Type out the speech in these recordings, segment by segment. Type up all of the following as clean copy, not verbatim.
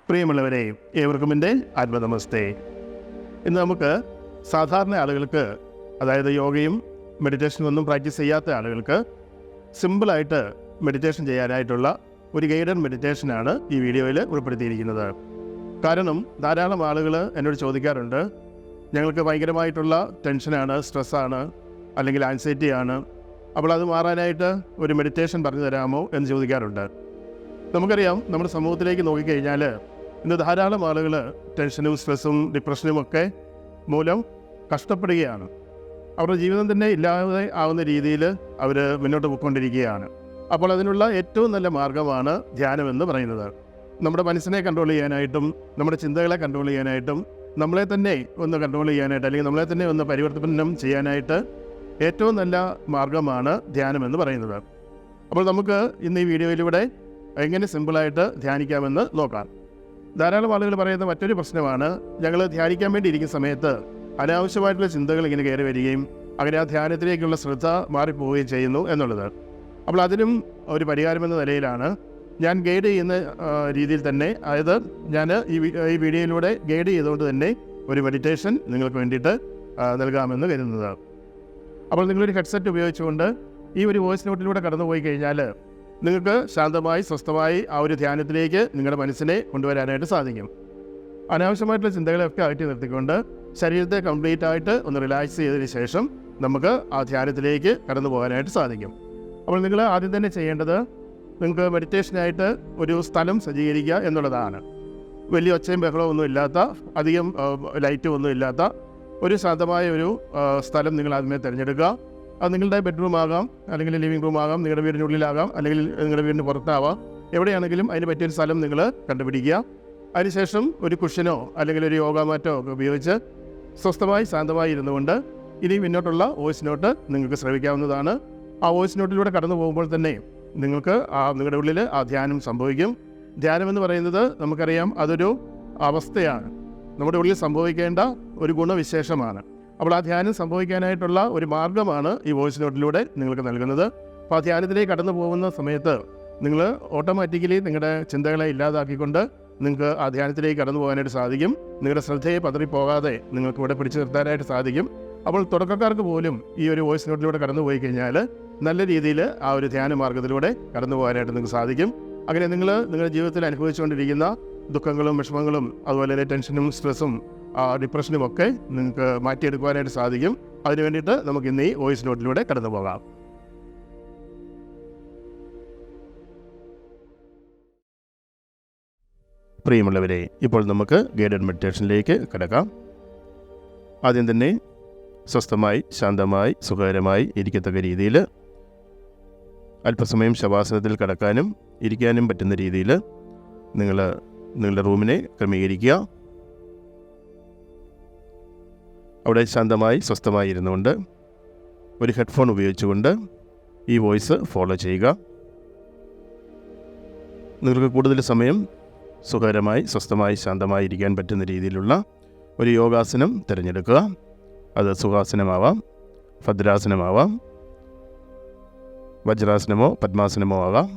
പ്രിയമുള്ളവരെ, ഏവർക്കും എൻ്റെ ആത്മനമസ്തേ. ഇന്ന് നമുക്ക് സാധാരണ ആളുകൾക്ക്, അതായത് യോഗയും മെഡിറ്റേഷനും ഒന്നും പ്രാക്ടീസ് ചെയ്യാത്ത ആളുകൾക്ക് സിമ്പിളായിട്ട് മെഡിറ്റേഷൻ ചെയ്യാനായിട്ടുള്ള ഒരു ഗൈഡഡ് മെഡിറ്റേഷനാണ് ഈ വീഡിയോയിൽ ഉൾപ്പെടുത്തിയിരിക്കുന്നത്. കാരണം ധാരാളം ആളുകൾ എന്നോട് ചോദിക്കാറുണ്ട്, ഞങ്ങൾക്ക് ഭയങ്കരമായിട്ടുള്ള ടെൻഷനാണ്, സ്ട്രെസ്സാണ്, അല്ലെങ്കിൽ ആൻസൈറ്റിയാണ്, അപ്പോൾ അത് മാറാനായിട്ട് ഒരു മെഡിറ്റേഷൻ പറഞ്ഞു തരാമോ എന്ന് ചോദിക്കാറുണ്ട്. നമുക്കറിയാം, നമ്മുടെ സമൂഹത്തിലേക്ക് നോക്കിക്കഴിഞ്ഞാൽ ഇന്ന് ധാരാളം ആളുകൾ ടെൻഷനും സ്ട്രെസ്സും ഡിപ്രഷനും ഒക്കെ മൂലം കഷ്ടപ്പെടുകയാണ്. അവരുടെ ജീവിതം തന്നെ ഇല്ലാതെ ആവുന്ന രീതിയിൽ അവർ മുന്നോട്ട് പോയിക്കൊണ്ടിരിക്കുകയാണ്. അപ്പോൾ അതിനുള്ള ഏറ്റവും നല്ല മാർഗ്ഗമാണ് ധ്യാനമെന്ന് പറയുന്നത്. നമ്മുടെ മനസ്സിനെ കൺട്രോൾ ചെയ്യാനായിട്ടും നമ്മുടെ ചിന്തകളെ കൺട്രോൾ ചെയ്യാനായിട്ടും നമ്മളെ തന്നെ ഒന്ന് കൺട്രോൾ ചെയ്യാനായിട്ട്, അല്ലെങ്കിൽ നമ്മളെ തന്നെ ഒന്ന് പരിവർത്തനം ചെയ്യാനായിട്ട് ഏറ്റവും നല്ല മാർഗ്ഗമാണ് ധ്യാനമെന്ന് പറയുന്നത്. അപ്പോൾ നമുക്ക് ഇന്ന് ഈ വീഡിയോയിലൂടെ എങ്ങനെ സിമ്പിളായിട്ട് ധ്യാനിക്കാമെന്ന് നോക്കാം. ധാരാളം ആളുകൾ പറയുന്ന മറ്റൊരു പ്രശ്നമാണ്, ഞങ്ങൾ ധ്യാനിക്കാൻ വേണ്ടി ഇരിക്കുന്ന സമയത്ത് അനാവശ്യമായിട്ടുള്ള ചിന്തകൾ ഇങ്ങനെ കയറി വരികയും അങ്ങനെ ആ ധ്യാനത്തിലേക്കുള്ള ശ്രദ്ധ മാറിപ്പോവുകയും ചെയ്യുന്നു എന്നുള്ളത്. അപ്പോൾ അതിനും ഒരു പരിഹാരമെന്ന നിലയിലാണ് ഞാൻ ഗൈഡ് ചെയ്യുന്ന രീതിയിൽ തന്നെ, അതായത് ഞാൻ ഈ വീഡിയോയിലൂടെ ഗൈഡ് ചെയ്തുകൊണ്ട് തന്നെ ഒരു മെഡിറ്റേഷൻ നിങ്ങൾക്ക് വേണ്ടിയിട്ട് നൽകാമെന്ന് കരുതുന്നത്. അപ്പോൾ നിങ്ങളൊരു ഹെഡ്സെറ്റ് ഉപയോഗിച്ചുകൊണ്ട് ഈ ഒരു വോയിസ് നോട്ടിലൂടെ കടന്നു പോയി കഴിഞ്ഞാൽ നിങ്ങൾക്ക് ശാന്തമായി സ്വസ്ഥമായി ആ ഒരു ധ്യാനത്തിലേക്ക് നിങ്ങളുടെ മനസ്സിനെ കൊണ്ടുവരാനായിട്ട് സാധിക്കും. അനാവശ്യമായിട്ടുള്ള ചിന്തകളെയൊക്കെ അകറ്റി നിർത്തിക്കൊണ്ട് ശരീരത്തെ കംപ്ലീറ്റ് ആയിട്ട് ഒന്ന് റിലാക്സ് ചെയ്തതിന് ശേഷം നമുക്ക് ആ ധ്യാനത്തിലേക്ക് കടന്നു പോകാനായിട്ട് സാധിക്കും. അപ്പോൾ നിങ്ങൾ ആദ്യം തന്നെ ചെയ്യേണ്ടത്, നിങ്ങൾക്ക് മെഡിറ്റേഷനായിട്ട് ഒരു സ്ഥലം സജ്ജീകരിക്കുക എന്നുള്ളതാണ്. വലിയ ഒച്ചയും ബഹളവും ഒന്നും ഇല്ലാത്ത, അധികം ലൈറ്റും ഒന്നും ഇല്ലാത്ത ഒരു ശാന്തമായ ഒരു സ്ഥലം നിങ്ങൾ ആദ്യമേ തിരഞ്ഞെടുക്കുക. അത് നിങ്ങളുടെ ബെഡ്റൂം ആകാം, അല്ലെങ്കിൽ ലിവിംഗ് റൂം ആകാം, നിങ്ങളുടെ വീടിനുള്ളിലാകാം, അല്ലെങ്കിൽ നിങ്ങളുടെ വീടിന് പുറത്താവാം. എവിടെയാണെങ്കിലും അതിന് പറ്റിയൊരു സ്ഥലം നിങ്ങൾ കണ്ടുപിടിക്കുക. അതിനുശേഷം ഒരു കുഷ്യനോ അല്ലെങ്കിൽ ഒരു യോഗ മാറ്റോ ഒക്കെ ഉപയോഗിച്ച് സ്വസ്ഥമായി ശാന്തമായി ഇരുന്നുകൊണ്ട് ഇനി മുന്നോട്ടുള്ള വോയിസ് നോട്ട് നിങ്ങൾക്ക് ശ്രവിക്കാവുന്നതാണ്. ആ വോയിസ് നോട്ടിലൂടെ കടന്നു പോകുമ്പോൾ തന്നെ നിങ്ങൾക്ക് നിങ്ങളുടെ ഉള്ളിൽ ആ ധ്യാനം സംഭവിക്കും. ധ്യാനമെന്ന് പറയുന്നത് നമുക്കറിയാം, അതൊരു അവസ്ഥയാണ്, നമ്മുടെ ഉള്ളിൽ സംഭവിക്കേണ്ട ഒരു ഗുണവിശേഷമാണ്. അപ്പോൾ ആ ധ്യാനം സംഭവിക്കാനായിട്ടുള്ള ഒരു മാർഗ്ഗമാണ് ഈ വോയിസ് നോട്ടിലൂടെ നിങ്ങൾക്ക് നൽകുന്നത്. അപ്പോൾ ആ ധ്യാനത്തിലേക്ക് കടന്നു പോകുന്ന സമയത്ത് നിങ്ങൾ ഓട്ടോമാറ്റിക്കലി നിങ്ങളുടെ ചിന്തകളെ ഇല്ലാതാക്കിക്കൊണ്ട് നിങ്ങൾക്ക് ആ ധ്യാനത്തിലേക്ക് കടന്നു പോകാനായിട്ട് സാധിക്കും. നിങ്ങളുടെ ശ്രദ്ധയെ പതറിപ്പോകാതെ നിങ്ങൾക്ക് ഇവിടെ പിടിച്ചു നിർത്താനായിട്ട് സാധിക്കും. അപ്പോൾ തുടക്കക്കാർക്ക് പോലും ഈ ഒരു വോയിസ് നോട്ടിലൂടെ കടന്നു പോയി കഴിഞ്ഞാൽ നല്ല രീതിയിൽ ആ ഒരു ധ്യാന മാർഗ്ഗത്തിലൂടെ കടന്നു പോകാനായിട്ട് നിങ്ങൾക്ക് സാധിക്കും. അങ്ങനെ നിങ്ങളുടെ ജീവിതത്തിൽ അനുഭവിച്ചുകൊണ്ടിരിക്കുന്ന ദുഃഖങ്ങളും വിഷമങ്ങളും അതുപോലെ തന്നെ ടെൻഷനും സ്ട്രെസ്സും ഡിപ്രഷനും ഒക്കെ നിങ്ങൾക്ക് മാറ്റിയെടുക്കുവാനായിട്ട് സാധിക്കും. അതിനു വേണ്ടിയിട്ട് നമുക്ക് ഇന്ന് ഈ വോയിസ് നോട്ടിലൂടെ കടന്നു പോകാം. പ്രിയമുള്ളവരെ, ഇപ്പോൾ നമുക്ക് ഗൈഡഡ് മെഡിറ്റേഷനിലേക്ക് കിടക്കാം. ആദ്യം തന്നെ സ്വസ്ഥമായി ശാന്തമായി സുഖകരമായി ഇരിക്കത്തക്ക രീതിയിൽ അല്പസമയം ശവാസനത്തിൽ കിടക്കാനും ഇരിക്കാനും പറ്റുന്ന രീതിയിൽ നിങ്ങളുടെ റൂമിനെ ക്രമീകരിക്കുക. അവിടെ ശാന്തമായി സ്വസ്ഥമായി ഇരുന്നുകൊണ്ട് ഒരു ഹെഡ്ഫോൺ ഉപയോഗിച്ചുകൊണ്ട് ഈ വോയിസ് ഫോളോ ചെയ്യുക. നിങ്ങൾക്ക് കൂടുതൽ സമയം സുഖകരമായി സ്വസ്ഥമായി ശാന്തമായി ഇരിക്കാൻ പറ്റുന്ന രീതിയിലുള്ള ഒരു യോഗാസനം തിരഞ്ഞെടുക്കുക. അത് സുഖാസനമാവാം, ഭദ്രാസനമാവാം, വജ്രാസനമോ പദ്മാസനമോ ആകാം.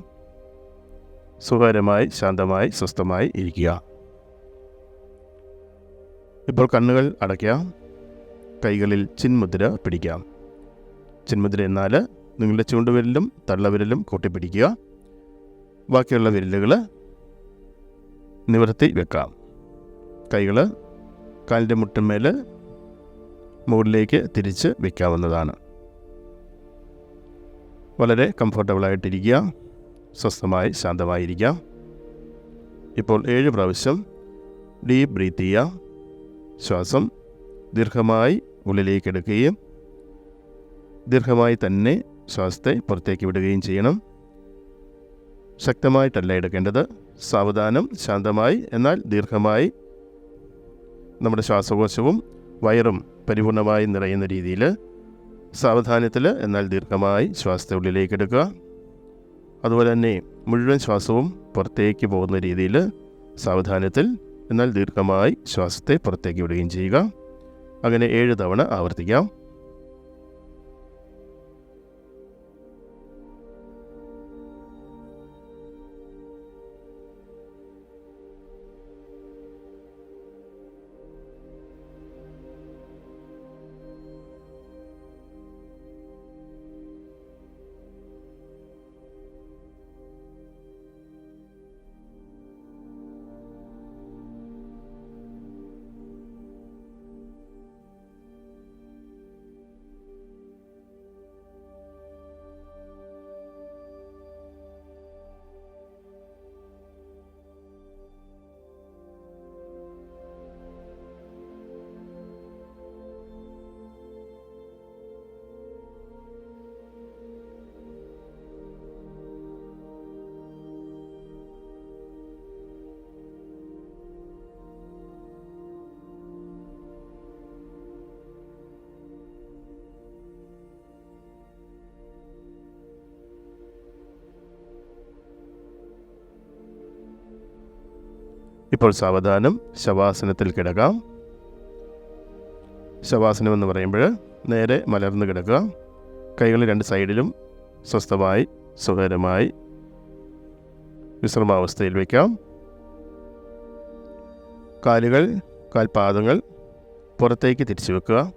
സുഖകരമായി ശാന്തമായി സ്വസ്ഥമായി ഇരിക്കുക. ഇപ്പോൾ കണ്ണുകൾ അടയ്ക്കുക. കൈകളിൽ ചിന്മുദ്ര പിടിക്കാം. ചിന്മുദ്ര എന്നാൽ നിങ്ങളുടെ ചൂണ്ടുവിരലും തള്ളവിരലും കൂട്ടിപ്പിടിക്കുക. ബാക്കിയുള്ള വിരലുകൾ നിവർത്തി വെക്കാം. കൈകൾ കാലിൻ്റെ മുട്ടിന്മേൽ മുകളിലേക്ക് തിരിച്ച് വയ്ക്കാവുന്നതാണ്. വളരെ കംഫർട്ടബിളായിട്ടിരിക്കുക. സ്വസ്ഥമായി ശാന്തമായിരിക്കാം. ഇപ്പോൾ 7 പ്രാവശ്യം ഡീപ്പ് ബ്രീത്ത് ചെയ്യുക. ശ്വാസം ദീർഘമായി ഉള്ളിലേക്ക് എടുക്കുകയും ദീർഘമായി തന്നെ ശ്വാസത്തെ പുറത്തേക്ക് വിടുകയും ചെയ്യണം. ശക്തമായിട്ടല്ല എടുക്കേണ്ടത്, സാവധാനം ശാന്തമായി എന്നാൽ ദീർഘമായി നമ്മുടെ ശ്വാസകോശവും വയറും പരിപൂർണമായി നിറയുന്ന രീതിയിൽ സാവധാനത്തിൽ എന്നാൽ ദീർഘമായി ശ്വാസത്തെ ഉള്ളിലേക്ക് എടുക്കുക. അതുപോലെ തന്നെ മുഴുവൻ ശ്വാസവും പുറത്തേക്ക് പോകുന്ന രീതിയിൽ സാവധാനത്തിൽ എന്നാൽ ദീർഘമായി ശ്വാസത്തെ പുറത്തേക്ക് വിടുകയും ചെയ്യുക. അങ്ങനെ 7 തവണ ആവർത്തിക്കാം. ഇപ്പോൾ സാവധാനം ശവാസനത്തിൽ കിടക്കാം. ശവാസനം എന്ന് പറയുമ്പോൾ നേരെ മലർന്ന് കിടക്കുക. കൈകൾ രണ്ട് സൈഡിലും സ്വസ്ഥമായി സുഖകരമായി വിശ്രമാവസ്ഥയിൽ വയ്ക്കാം. കാൽപാദങ്ങൾ പുറത്തേക്ക് തിരിച്ചു വെക്കുക.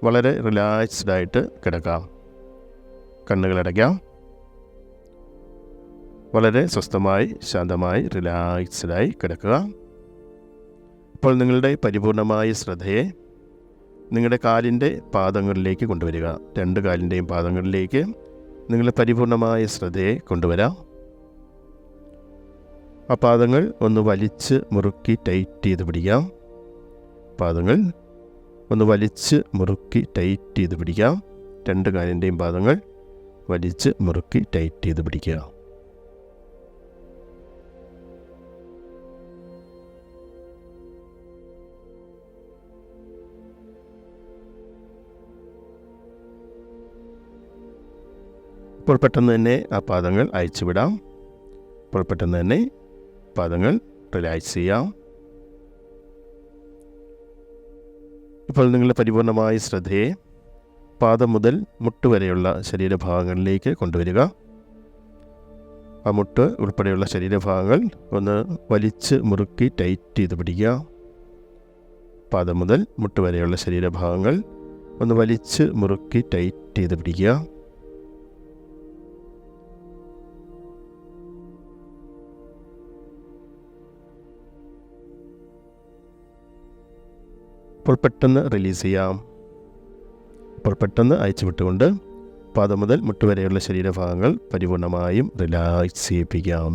വളരെ റിലാക്സ്ഡായിട്ട് കിടക്കാം. കണ്ണുകളടയ്ക്കാം. വളരെ സ്വസ്ഥമായി ശാന്തമായി റിലാക്സ്ഡായി കിടക്കുക. ഇപ്പോൾ നിങ്ങളുടെ പരിപൂർണമായ ശ്രദ്ധയെ നിങ്ങളുടെ കാലിൻ്റെ പാദങ്ങളിലേക്ക് കൊണ്ടുവരിക. രണ്ട് കാലിൻ്റെയും പാദങ്ങളിലേക്ക് നിങ്ങളുടെ പരിപൂർണമായ ശ്രദ്ധയെ കൊണ്ടുവരാം. ആ പാദങ്ങൾ ഒന്ന് വലിച്ച് മുറുക്കി ടൈറ്റ് ചെയ്ത് പിടിക്കാം. പാദങ്ങൾ ഒന്ന് വലിച്ച് മുറുക്കി ടൈറ്റ് ചെയ്ത് പിടിക്കാം. രണ്ട് കാലിൻ്റെയും പാദങ്ങൾ വലിച്ച് മുറുക്കി ടൈറ്റ് ചെയ്ത് പിടിക്കുക. ഇപ്പോൾ പെട്ടെന്ന് തന്നെ ആ പാദങ്ങൾ അയച്ചുവിടാം. ഇപ്പോൾ പെട്ടെന്ന് തന്നെ പാദങ്ങൾ റിലാക്സ് ചെയ്യാം. ഇപ്പോൾ നിങ്ങളുടെ പരിപൂർണമായ ശ്രദ്ധയെ പാദം മുതൽ മുട്ട് വരെയുള്ള ശരീരഭാഗങ്ങളിലേക്ക് കൊണ്ടുവരിക. ആ മുട്ട് ഉൾപ്പെടെയുള്ള ശരീരഭാഗങ്ങൾ ഒന്ന് വലിച്ച് മുറുക്കി ടൈറ്റ് ചെയ്ത് പിടിക്കുക. പാദം മുതൽ മുട്ട് വരെയുള്ള ശരീരഭാഗങ്ങൾ ഒന്ന് വലിച്ച് മുറുക്കി ടൈറ്റ് ചെയ്ത് പിടിക്കുക. ഇപ്പോൾ പെട്ടെന്ന് റിലീസ് ചെയ്യാം. ഇപ്പോൾ പെട്ടെന്ന് അയച്ചു വിട്ടുകൊണ്ട് പാദം മുതൽ മുട്ട് വരെയുള്ള ശരീരഭാഗങ്ങൾ പരിപൂർണമായും റിലാക്സ് ചെയ്യിപ്പിക്കാം.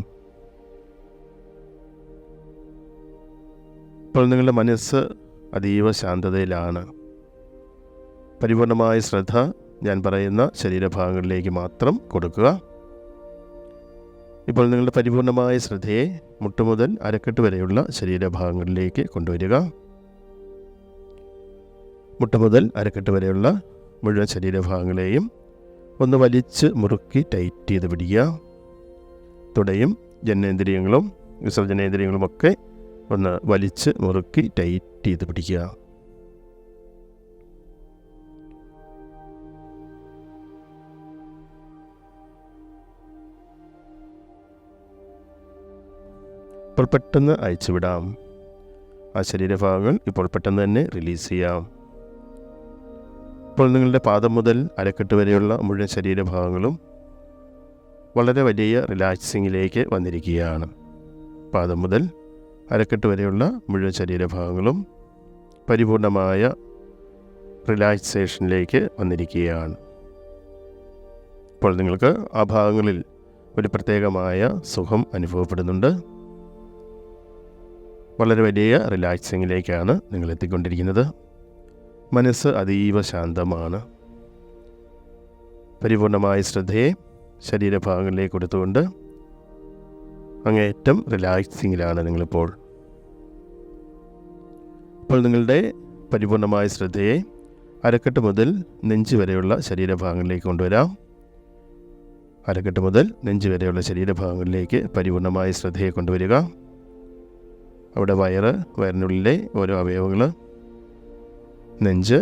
ഇപ്പോൾ നിങ്ങളുടെ മനസ്സ് അതീവ ശാന്തതയിലാണ്. പരിപൂർണമായ ശ്രദ്ധ ഞാൻ പറയുന്ന ശരീരഭാഗങ്ങളിലേക്ക് മാത്രം കൊടുക്കുക. ഇപ്പോൾ നിങ്ങളുടെ പരിപൂർണമായ ശ്രദ്ധയെ മുട്ടുമുതൽ അരക്കെട്ട് വരെയുള്ള ശരീരഭാഗങ്ങളിലേക്ക് കൊണ്ടുവരിക. മുട്ട മുതൽ അരക്കെട്ട് വരെയുള്ള മുഴുവൻ ശരീരഭാഗങ്ങളെയും ഒന്ന് വലിച്ച് മുറുക്കി ടൈറ്റ് ചെയ്ത് പിടിക്കുക. തുടയും ജനനേന്ദ്രിയങ്ങളും വിസർജനേന്ദ്രിയങ്ങളുമൊക്കെ ഒന്ന് വലിച്ച് മുറുക്കി ടൈറ്റ് ചെയ്ത് പിടിക്കുക. ഇപ്പോൾ പെട്ടെന്ന് അയച്ചുവിടാം. ആ ശരീരഭാഗങ്ങൾ ഇപ്പോൾ പെട്ടെന്ന് തന്നെ റിലീസ് ചെയ്യാം. ഇപ്പോൾ നിങ്ങളുടെ പാദം മുതൽ അരക്കെട്ട് വരെയുള്ള മുഴുവൻ ശരീരഭാഗങ്ങളും വളരെ വലിയ റിലാക്സിങ്ങിലേക്ക് വന്നിരിക്കുകയാണ്. പാദം മുതൽ അരക്കെട്ട് വരെയുള്ള മുഴുവൻ ശരീരഭാഗങ്ങളും പരിപൂർണമായ റിലാക്സേഷനിലേക്ക് വന്നിരിക്കുകയാണ്. ഇപ്പോൾ നിങ്ങൾക്ക് ആ ഭാഗങ്ങളിൽ ഒരു പ്രത്യേകമായ സുഖം അനുഭവപ്പെടുന്നുണ്ട്. വളരെ വലിയ റിലാക്സിങ്ങിലേക്കാണ് നിങ്ങൾ എത്തിക്കൊണ്ടിരിക്കുന്നത്. മനസ്സ് അതീവ ശാന്തമാണ്. പരിപൂർണമായ ശ്രദ്ധയെ ശരീരഭാഗങ്ങളിലേക്ക് കൊടുത്തുകൊണ്ട് അങ്ങേയറ്റം റിലാക്സിങ്ങിലാണ് നിങ്ങളിപ്പോൾ. ഇപ്പോൾ നിങ്ങളുടെ പരിപൂർണമായ ശ്രദ്ധയെ അരക്കെട്ട് മുതൽ നെഞ്ച് വരെയുള്ള ശരീരഭാഗങ്ങളിലേക്ക് കൊണ്ടുവരാം. അരക്കെട്ട് മുതൽ നെഞ്ച് വരെയുള്ള ശരീരഭാഗങ്ങളിലേക്ക് പരിപൂർണമായ ശ്രദ്ധയെ കൊണ്ടുവരിക. അവിടെ വയറിനുള്ളിലെ ഓരോ അവയവങ്ങൾ, നെഞ്ച്,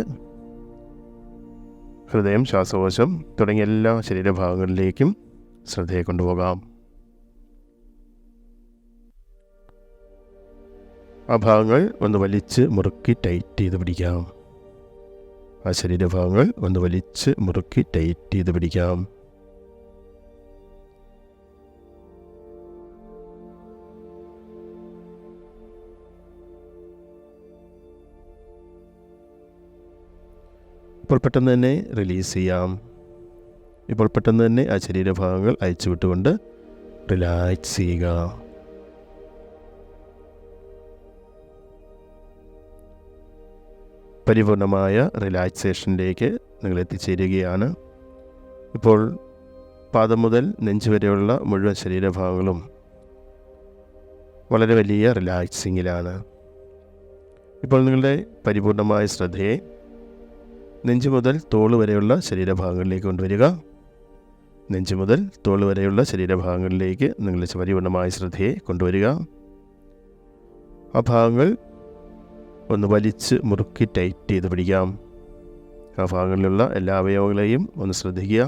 ഹൃദയം, ശ്വാസകോശം തുടങ്ങിയ എല്ലാ ശരീരഭാഗങ്ങളിലേക്കും ശ്രദ്ധയെ കൊണ്ടുപോകാം. ആ ഭാഗങ്ങൾ ഒന്ന് വലിച്ച് മുറുക്കി ടൈറ്റ് ചെയ്ത് പിടിക്കാം. ആ ശരീരഭാഗങ്ങൾ ഒന്ന് വലിച്ച് മുറുക്കി ടൈറ്റ് ചെയ്ത് പിടിക്കാം. ഇപ്പോൾ പെട്ടെന്ന് തന്നെ റിലീസ് ചെയ്യാം. ഇപ്പോൾ പെട്ടെന്ന് തന്നെ ആ ശരീരഭാഗങ്ങൾ അയച്ചു വിട്ടുകൊണ്ട് റിലാക്സ് ചെയ്യുക. പരിപൂർണമായ റിലാക്സേഷനിലേക്ക് നിങ്ങൾ എത്തിച്ചേരുകയാണ്. ഇപ്പോൾ പാദം മുതൽ നെഞ്ച് വരെയുള്ള മുഴുവൻ ശരീരഭാഗങ്ങളും വളരെ വലിയ റിലാക്സിങ്ങിലാണ്. ഇപ്പോൾ നിങ്ങളുടെ പരിപൂർണമായ ശ്രദ്ധയെ നെഞ്ച് മുതൽ തോള് വരെയുള്ള ശരീരഭാഗങ്ങളിലേക്ക് കൊണ്ടുവരിക. നെഞ്ച് മുതൽ തോള് വരെയുള്ള ശരീരഭാഗങ്ങളിലേക്ക് നിങ്ങളുടെ പരിപൂർണമായ ശ്രദ്ധയെ കൊണ്ടുവരിക. ആ ഭാഗങ്ങൾ ഒന്ന് വലിച്ച് മുറുക്കി ടൈറ്റ് ചെയ്ത് പിടിക്കാം. ആ ഭാഗങ്ങളിലുള്ള എല്ലാ അവയവങ്ങളെയും ഒന്ന് ശ്രദ്ധിക്കുക.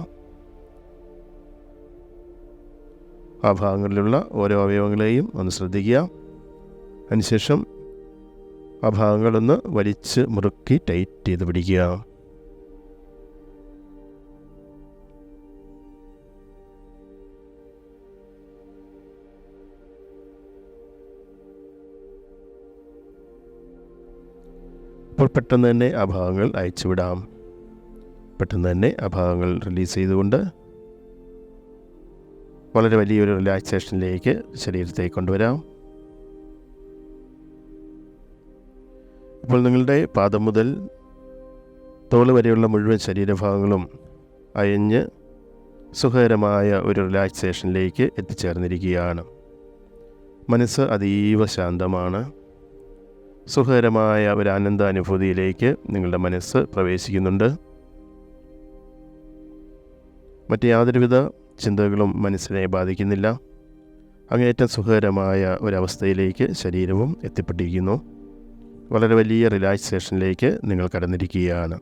ആ ഭാഗങ്ങളിലുള്ള ഓരോ അവയവങ്ങളെയും ഒന്ന് ശ്രദ്ധിക്കുക. അതിനുശേഷം ആ ഭാഗങ്ങളൊന്ന് വലിച്ച് മുറുക്കി ടൈറ്റ് ചെയ്ത് പിടിക്കുക. അപ്പോൾ പെട്ടെന്ന് തന്നെ ആ ഭാഗങ്ങൾ അയച്ചുവിടാം. പെട്ടെന്ന് തന്നെ ആ ഭാഗങ്ങൾ റിലീസ് ചെയ്തുകൊണ്ട് വളരെ വലിയൊരു റിലാക്സേഷനിലേക്ക് ശരീരത്തെ കൊണ്ടുവരാം. ഇപ്പോൾ നിങ്ങളുടെ പാദം മുതൽ തോള് വരെയുള്ള മുഴുവൻ ശരീരഭാഗങ്ങളും അയഞ്ഞ് സുഖകരമായ ഒരു റിലാക്സേഷനിലേക്ക് എത്തിച്ചേർന്നിരിക്കുകയാണ്. മനസ്സ് അതീവ ശാന്തമാണ്. സുഖകരമായ ഒരു ആനന്ദാനുഭൂതിയിലേക്ക് നിങ്ങളുടെ മനസ്സ് പ്രവേശിക്കുന്നുണ്ട്. മറ്റ് യാതൊരുവിധ ചിന്തകളും മനസ്സിനെ ബാധിക്കുന്നില്ല. അങ്ങേയറ്റം സുഖകരമായ ഒരവസ്ഥയിലേക്ക് ശരീരവും എത്തിപ്പെട്ടിരിക്കുന്നു. വളരെ വലിയ റിലാക്സേഷനിലേക്ക് നിങ്ങൾ കടന്നിരിക്കുകയാണ്.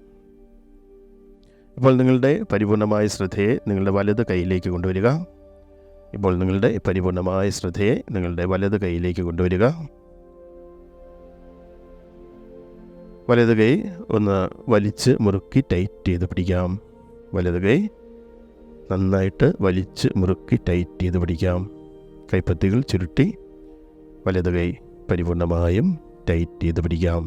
ഇപ്പോൾ നിങ്ങളുടെ പരിപൂർണമായ ശ്രദ്ധയെ നിങ്ങളുടെ വലത് കൈയിലേക്ക് കൊണ്ടുവരിക. ഇപ്പോൾ നിങ്ങളുടെ പരിപൂർണമായ ശ്രദ്ധയെ നിങ്ങളുടെ വലത് കൈയിലേക്ക് കൊണ്ടുവരിക. വലത് കൈ ഒന്ന് വലിച്ച് മുറുക്കി ടൈറ്റ് ചെയ്ത് പിടിക്കാം. വലത് കൈ നന്നായിട്ട് വലിച്ച് മുറുക്കി ടൈറ്റ് ചെയ്ത് പിടിക്കാം. കൈപ്പത്തികൾ ചുരുട്ടി വലത് കൈ പരിപൂർണമായും ടൈറ്റ് ചെയ്ത് പിടിക്കാം.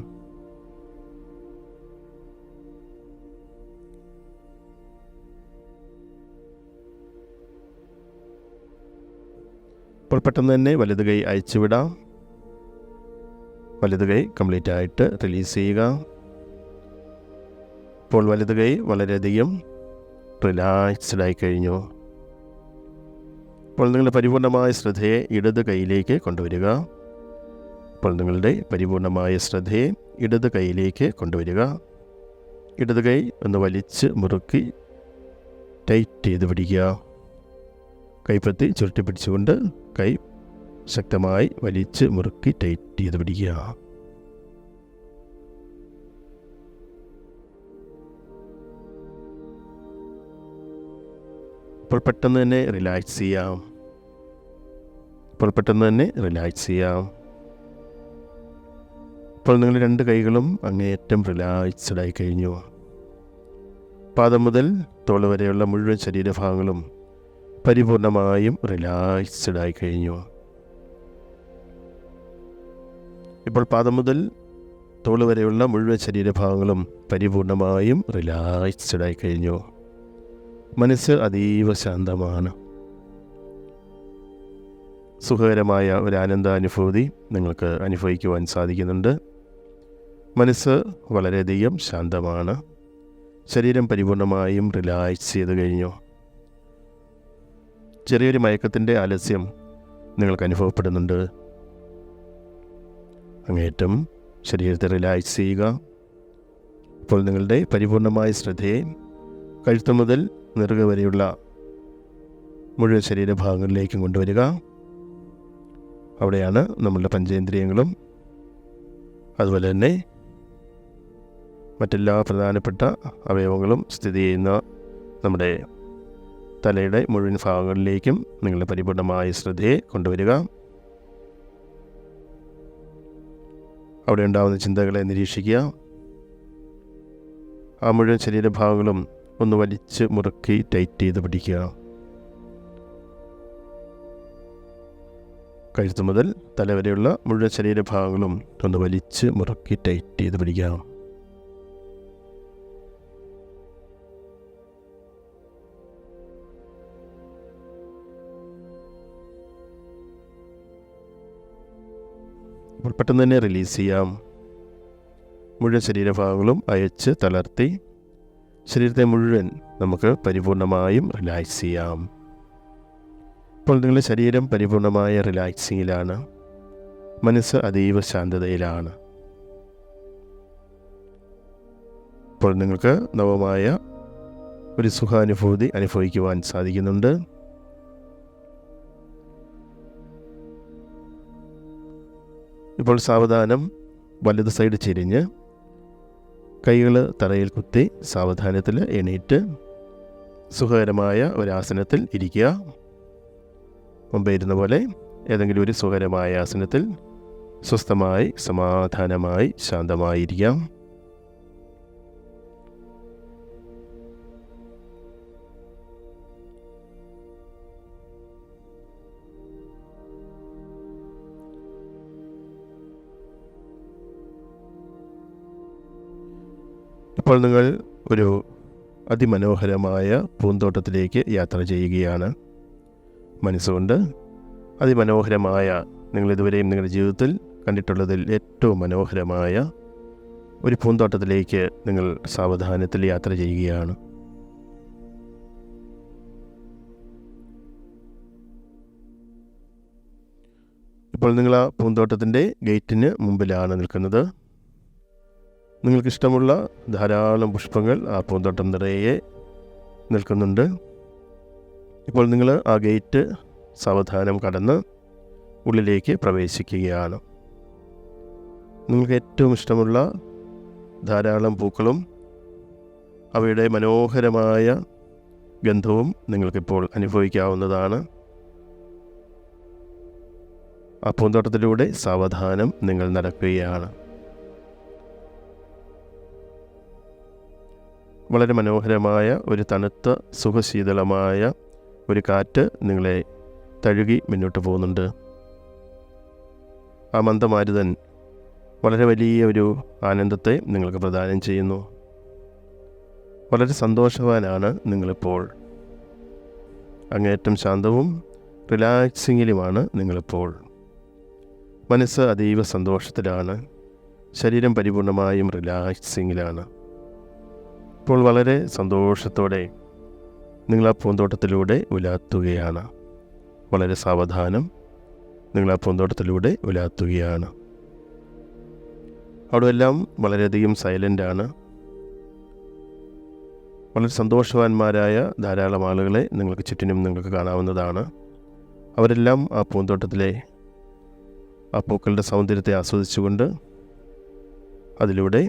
ഇപ്പോൾ പെട്ടെന്ന് തന്നെ വലത് കൈ അയച്ചുവിടാം. വലത് കൈ കംപ്ലീറ്റ് ആയിട്ട് റിലീസ് ചെയ്യുക. ഇപ്പോൾ വലത് കൈ വളരെയധികം റിലാക്സ്ഡ് ആയി കഴിഞ്ഞു. ഇപ്പോൾ നിങ്ങളുടെ പരിപൂർണമായ ശ്രദ്ധയെ ഇടത് കൈയിലേക്ക് കൊണ്ടുവരിക. ഇപ്പോൾ നിങ്ങളുടെ പരിപൂർണമായ ശ്രദ്ധയെ ഇടത് കൈയിലേക്ക് കൊണ്ടുവരിക. ഇടത് കൈ ഒന്ന് വലിച്ച് മുറുക്കി ടൈറ്റ് ചെയ്ത് പിടിക്കുക. കൈപ്പത്തി ചുരുട്ടി പിടിച്ചുകൊണ്ട് കൈ ശക്തമായി വലിച്ച് മുറുക്കി ടൈറ്റ് ചെയ്ത് പിടിക്കുക. ഇപ്പോൾ പെട്ടെന്ന് തന്നെ റിലാക്സ് ചെയ്യാം. ഇപ്പോൾ പെട്ടെന്ന് തന്നെ റിലാക്സ് ചെയ്യാം. ഇപ്പോൾ നിങ്ങൾ രണ്ട് കൈകളും അങ്ങേയറ്റം റിലാക്സ്ഡ് ആയി കഴിഞ്ഞു. പാദം മുതൽ തോള് വരെയുള്ള മുഴുവൻ ശരീരഭാഗങ്ങളും പരിപൂർണമായും റിലാക്സ്ഡ് ആയി കഴിഞ്ഞു. ഇപ്പോൾ പാദം മുതൽ തോള് വരെയുള്ള മുഴുവൻ ശരീരഭാഗങ്ങളും പരിപൂർണമായും റിലാക്സ്ഡ് ആയി കഴിഞ്ഞു. മനസ്സ് അതീവ ശാന്തമാണ്. സുഖകരമായ ഒരു ആനന്ദാനുഭൂതി നിങ്ങൾക്ക് അനുഭവിക്കുവാൻ സാധിക്കുന്നുണ്ട്. മനസ്സ് വളരെയധികം ശാന്തമാണ്. ശരീരം പരിപൂർണമായും റിലാക്സ് ചെയ്ത് കഴിഞ്ഞു. ചെറിയൊരു മയക്കത്തിൻ്റെ ആലസ്യം നിങ്ങൾക്ക് അനുഭവപ്പെടുന്നുണ്ട്. അങ്ങേറ്റം ശരീരത്തെ റിലാക്സ് ചെയ്യുക. ഇപ്പോൾ നിങ്ങളുടെ പരിപൂർണമായ ശ്രദ്ധയെ കഴുത്ത് മുതൽ നെറുക വരെയുള്ള മുഴുവൻ ശരീരഭാഗങ്ങളിലേക്കും കൊണ്ടുവരിക. അവിടെയാണ് നമ്മളുടെ പഞ്ചേന്ദ്രിയങ്ങളും അതുപോലെ തന്നെ മറ്റെല്ലാ പ്രധാനപ്പെട്ട അവയവങ്ങളും സ്ഥിതി ചെയ്യുന്ന നമ്മുടെ തലയുടെ മുഴുവൻ ഭാഗങ്ങളിലേക്കും നിങ്ങളുടെ പരിപൂർണമായ ശ്രദ്ധയെ കൊണ്ടുവരിക. അവിടെ ഉണ്ടാകുന്ന ചിന്തകളെ നിരീക്ഷിക്കുക. ആ മുഴുവൻ ശരീരഭാഗങ്ങളും ഒന്ന് വലിച്ച് മുറുക്കി ടൈറ്റ് ചെയ്ത് പിടിക്കുക. കഴുത്ത് മുതൽ തലവരെയുള്ള മുഴുവൻ ശരീരഭാഗങ്ങളും ഒന്ന് വലിച്ച് മുറുക്കി ടൈറ്റ് ചെയ്ത് പിടിക്കാം. അപ്പോൾ പെട്ടെന്ന് തന്നെ റിലീസ് ചെയ്യാം. മുഴുവൻ ശരീരഭാഗങ്ങളും അയച്ച് തളർത്തി ശരീരത്തെ മുഴുവൻ നമുക്ക് പരിപൂർണമായും റിലാക്സ് ചെയ്യാം. ഇപ്പോൾ നിങ്ങളുടെ ശരീരം പരിപൂർണമായ റിലാക്സിങ്ങിലാണ്. മനസ്സ് അതീവ ശാന്തതയിലാണ്. ഇപ്പോൾ നിങ്ങൾക്ക് നവമായ ഒരു സുഖാനുഭൂതി അനുഭവിക്കുവാൻ സാധിക്കുന്നുണ്ട്. ഇപ്പോൾ സാവധാനം വലത് സൈഡ് ചെരിഞ്ഞ് കൈകൾ തറയിൽ കുത്തി സാവധാനത്തിൽ എണീറ്റ് സുഖകരമായ ഒരാസനത്തിൽ ഇരിക്കുക. മുമ്പേ ഇരുന്ന പോലെ ഏതെങ്കിലും ഒരു സുഖകരമായ ആസനത്തിൽ സ്വസ്ഥമായി സമാധാനമായി ശാന്തമായിരിക്കാം. ഇപ്പോൾ നിങ്ങൾ ഒരു അതിമനോഹരമായ പൂന്തോട്ടത്തിലേക്ക് യാത്ര ചെയ്യുകയാണ്. മനസ്സുകൊണ്ട് അതിമനോഹരമായ, നിങ്ങളിതുവരെയും നിങ്ങളുടെ ജീവിതത്തിൽ കണ്ടിട്ടുള്ളതിൽ ഏറ്റവും മനോഹരമായ ഒരു പൂന്തോട്ടത്തിലേക്ക് നിങ്ങൾ സാവധാനത്തിൽ യാത്ര ചെയ്യുകയാണ്. ഇപ്പോൾ നിങ്ങൾ ആ പൂന്തോട്ടത്തിൻ്റെ ഗേറ്റിന് മുമ്പിലാണ് നിൽക്കുന്നത്. നിങ്ങൾക്കിഷ്ടമുള്ള ധാരാളം പുഷ്പങ്ങൾ ആ പൂന്തോട്ടം നിറയെ നിൽക്കുന്നുണ്ട്. ഇപ്പോൾ നിങ്ങൾ ആ ഗേറ്റ് സാവധാനം കടന്ന് ഉള്ളിലേക്ക് പ്രവേശിക്കുകയാണ്. നിങ്ങൾക്ക് ഏറ്റവും ഇഷ്ടമുള്ള ധാരാളം പൂക്കളും അവയുടെ മനോഹരമായ ഗന്ധവും നിങ്ങൾക്കിപ്പോൾ അനുഭവിക്കാവുന്നതാണ്. ആ പൂന്തോട്ടത്തിലൂടെ സാവധാനം നിങ്ങൾ നടക്കുകയാണ്. വളരെ മനോഹരമായ ഒരു തണുത്ത സുഖശീതളമായ ഒരു കാറ്റ് നിങ്ങളെ തഴുകി മുന്നോട്ട് പോകുന്നുണ്ട്. ആ മന്ദമാരുതൻ വളരെ വലിയ ഒരു ആനന്ദത്തെ നിങ്ങൾക്ക് പ്രദാനം ചെയ്യുന്നു. വളരെ സന്തോഷവാനാണ് നിങ്ങളിപ്പോൾ. അങ്ങേയറ്റം ശാന്തവും റിലാക്സിങ്ങിലുമാണ് നിങ്ങളിപ്പോൾ. മനസ്സ് അതീവ സന്തോഷത്തിലാണ്. ശരീരം പരിപൂർണമായും റിലാക്സിങ്ങിലാണ്. ഇപ്പോൾ വളരെ സന്തോഷത്തോടെ നിങ്ങൾ ആ പൂന്തോട്ടത്തിലൂടെ ഉലാത്തുകയാണ്. വളരെ സാവധാനം നിങ്ങൾ ആ പൂന്തോട്ടത്തിലൂടെ ഉലാത്തുകയാണ്. അവിടെ എല്ലാം വളരെയധികം സൈലൻ്റാണ്. വളരെ സന്തോഷവാന്മാരായ ധാരാളം ആളുകളെ നിങ്ങൾക്ക് ചുറ്റിനും നിങ്ങൾക്ക് കാണാവുന്നതാണ്. അവരെല്ലാം ആ പൂന്തോട്ടത്തിലെ ആ പൂക്കളുടെ സൗന്ദര്യത്തെ ആസ്വദിച്ചുകൊണ്ട് അതിലൂടെ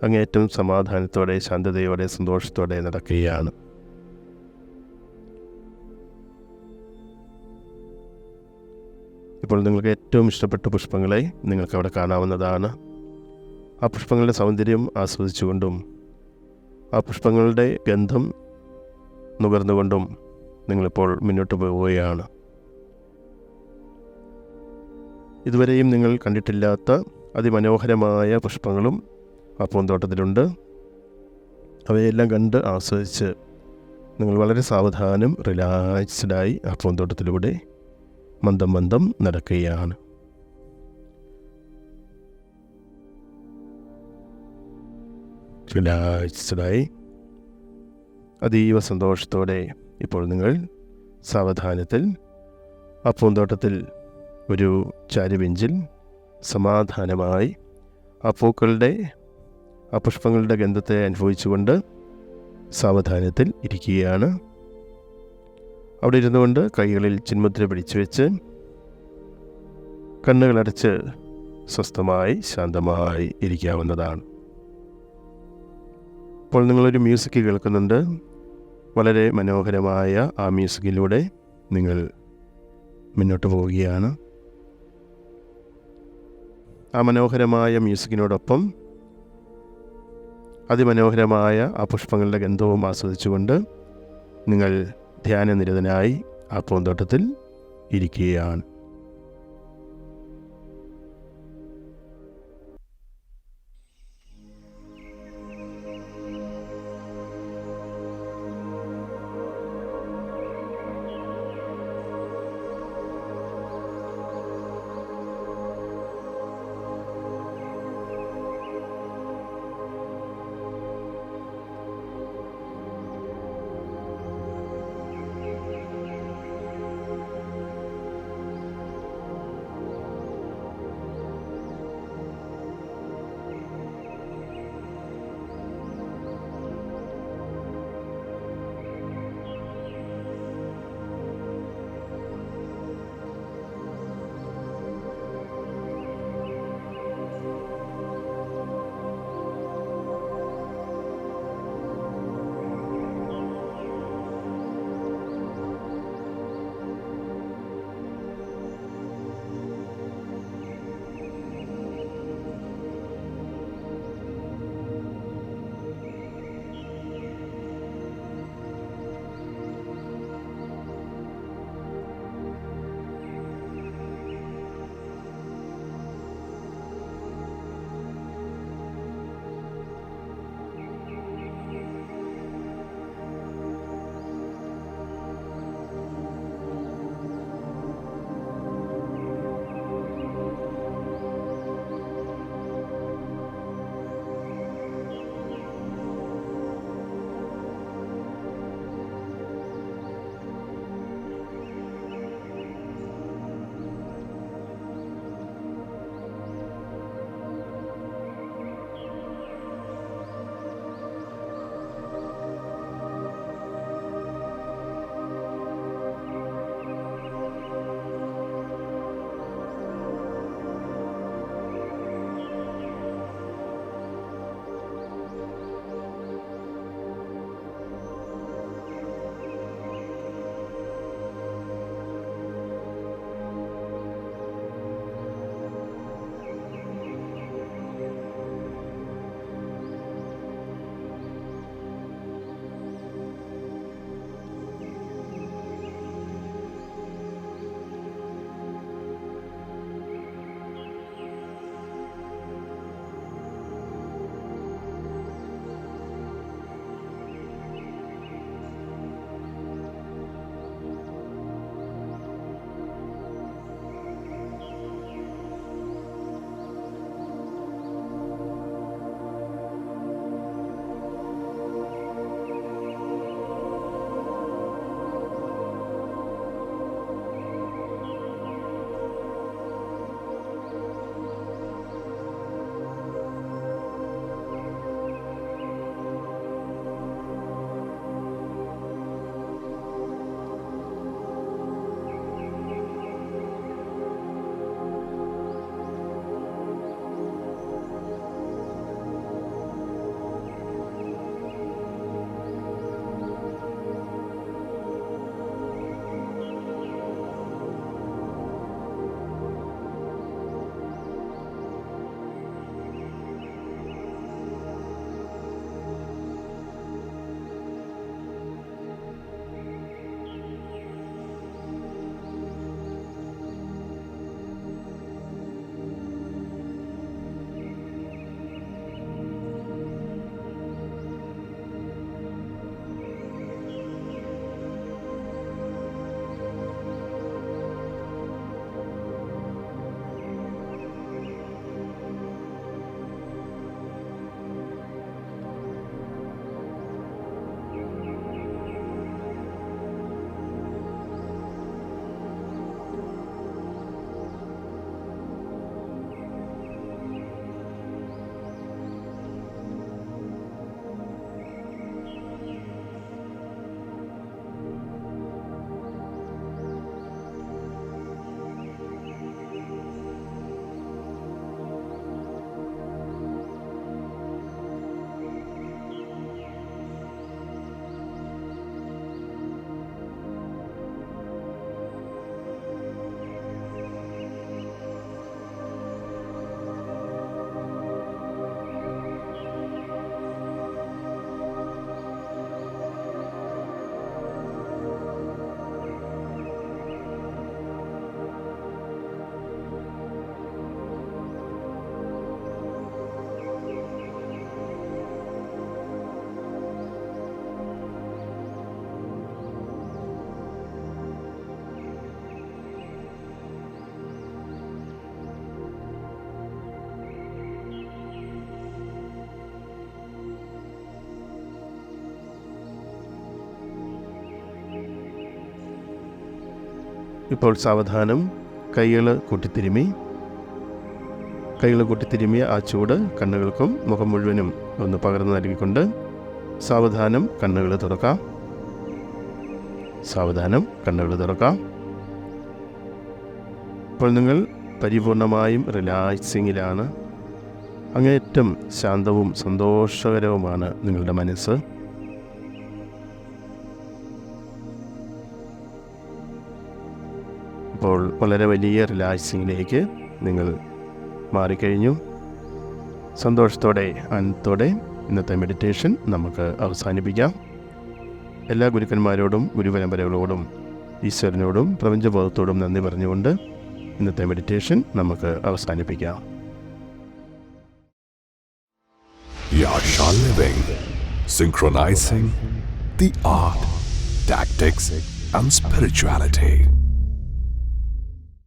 അങ്ങേയറ്റം സമാധാനത്തോടെ, ശാന്തതയോടെ, സന്തോഷത്തോടെ നടക്കുകയാണ്. ഇപ്പോൾ നിങ്ങൾക്ക് ഏറ്റവും ഇഷ്ടപ്പെട്ട പുഷ്പങ്ങളെ നിങ്ങൾക്ക് അവിടെ കാണാവുന്നതാണ്. ആ പുഷ്പങ്ങളുടെ സൗന്ദര്യം ആസ്വദിച്ചുകൊണ്ടും ആ പുഷ്പങ്ങളുടെ ഗന്ധം നുകർന്നുകൊണ്ടും നിങ്ങളിപ്പോൾ മുന്നോട്ട് പോവുകയാണ്. ഇതുവരെയും നിങ്ങൾ കണ്ടിട്ടില്ലാത്ത അതിമനോഹരമായ പുഷ്പങ്ങളും ആ പൂന്തോട്ടത്തിലുണ്ട്. അവയെല്ലാം കണ്ട് ആസ്വദിച്ച് നിങ്ങൾ വളരെ സാവധാനം റിലാക്സ്ഡായി ആ പൂന്തോട്ടത്തിലൂടെ മന്ദം മന്ദം നടക്കുകയാണ്. റിലാക്സ്ഡായി അതീവ സന്തോഷത്തോടെ ഇപ്പോൾ നിങ്ങൾ സാവധാനത്തിൽ ആ പൂന്തോട്ടത്തിൽ ഒരു ചാരുബെഞ്ചിൽ സമാധാനമായി ആ പൂക്കളുടെ, ആ പുഷ്പങ്ങളുടെ ഗന്ധത്തെ അനുഭവിച്ചുകൊണ്ട് സാവധാനത്തിൽ ഇരിക്കുകയാണ്. അവിടെ ഇരുന്നു കൊണ്ട് കൈകളിൽ ചിന്മുദ്ര പിടിച്ചു വെച്ച് കണ്ണുകളടച്ച് സ്വസ്ഥമായി ശാന്തമായി ഇരിക്കാവുന്നതാണ്. ഇപ്പോൾ നിങ്ങളൊരു മ്യൂസിക് കേൾക്കുന്നുണ്ട്. വളരെ മനോഹരമായ ആ മ്യൂസിക്കിലൂടെ നിങ്ങൾ മുന്നോട്ട് പോവുകയാണ്. ആ മനോഹരമായ മ്യൂസിക്കിനോടൊപ്പം അതിമനോഹരമായ ആ പുഷ്പങ്ങളുടെ ഗന്ധവും ആസ്വദിച്ചുകൊണ്ട് നിങ്ങൾ ധ്യാനനിരതനായി ആ പൂന്തോട്ടത്തിൽ ഇരിക്കുകയാണ്. ഇപ്പോൾ സാവധാനം കൈകൾ കൂട്ടിത്തിരുമിയ ആ ചൂട് കണ്ണുകൾക്കും മുഖം മുഴുവനും ഒന്ന് പകർന്നു നൽകിക്കൊണ്ട് സാവധാനം കണ്ണുകൾ തുറക്കാം. ഇപ്പോൾ നിങ്ങൾ പരിപൂർണമായും റിലാക്സിങ്ങിലാണ്. അങ്ങേയറ്റം ശാന്തവും സന്തോഷകരവുമാണ് നിങ്ങളുടെ മനസ്സ്. ഇപ്പോൾ വളരെ വലിയ റിലാക്സിങ്ങിലേക്ക് നിങ്ങൾ മാറിക്കഴിഞ്ഞു. സന്തോഷത്തോടെ ആനന്ദത്തോടെ ഇന്നത്തെ മെഡിറ്റേഷൻ നമുക്ക് അവസാനിപ്പിക്കാം. എല്ലാ ഗുരുക്കന്മാരോടും ഗുരുപരമ്പരകളോടും ഈശ്വരനോടും പ്രപഞ്ചബോധത്തോടും നന്ദി പറഞ്ഞുകൊണ്ട് ഇന്നത്തെ മെഡിറ്റേഷൻ നമുക്ക് അവസാനിപ്പിക്കാം. Yasha Living, synchronizing the art, tactics and spirituality.